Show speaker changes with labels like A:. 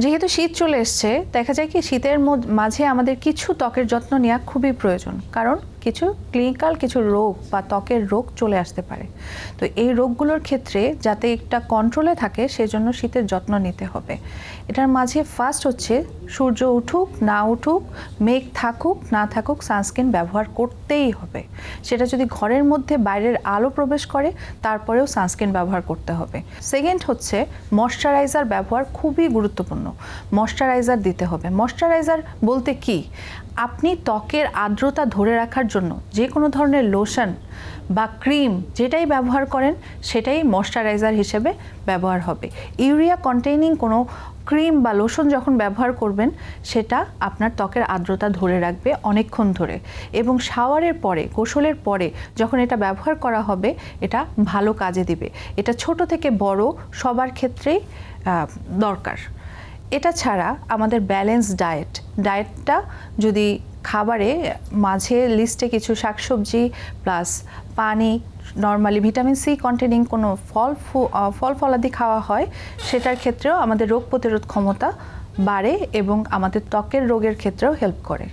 A: যেহেতু শীত চলে এসছে, দেখা যায় কি শীতের মাঝে আমাদের কিছু ত্বকের যত্ন নেওয়া খুবই প্রয়োজন, কারণ কিছু ক্লিনিক্যাল কিছু রোগ বা ত্বকের রোগ চলে আসতে পারে। তো এই রোগগুলোর ক্ষেত্রে যাতে একটা কন্ট্রোলে থাকে সেজন্য শীতের যত্ন নিতে হবে। এটার মাঝে ফার্স্ট হচ্ছে সূর্য উঠুক না উঠুক, মেঘ থাকুক না থাকুক, সানস্ক্রিন ব্যবহার করতেই হবে। সেটা যদি ঘরের মধ্যে বাইরের আলো প্রবেশ করে তারপরেও সানস্ক্রিন ব্যবহার করতে হবে। সেকেন্ড হচ্ছে ময়শ্চারাইজার ব্যবহার খুবই গুরুত্বপূর্ণ। ময়শ্চারাইজার দিতে হবে। ময়শ্চারাইজার বলতে কি, আপনি ত্বকের আর্দ্রতা ধরে রাখার জন্য যে কোনো ধরনের লোশন বা ক্রিম যেটাই ব্যবহার করেন সেটাই ময়শ্চারাইজার হিসেবে ব্যবহার হবে। ইউরিয়া কন্টেইনিং কোনো ক্রিম বা লোশন যখন ব্যবহার করবেন সেটা আপনার ত্বকের আর্দ্রতা ধরে রাখবে অনেকক্ষণ ধরে, এবং শাওয়ারের পরে, গোসলের পরে যখন এটা ব্যবহার করা হবে এটা ভালো কাজে দিবে। এটা ছোট থেকে বড় সবার ক্ষেত্রেই দরকার। এটা ছাড়া আমাদের ব্যালেন্স ডায়েটটা যদি খাবারে মাঝে লিস্টে কিছু শাকসবজি প্লাস পানি, নর্মালি ভিটামিন সি কন্টেনিং কোনো ফলাদি খাওয়া হয়, সেটার ক্ষেত্রেও আমাদের রোগ প্রতিরোধ ক্ষমতা বাড়ে এবং আমাদের ত্বকের রোগের ক্ষেত্রেও হেল্প করে।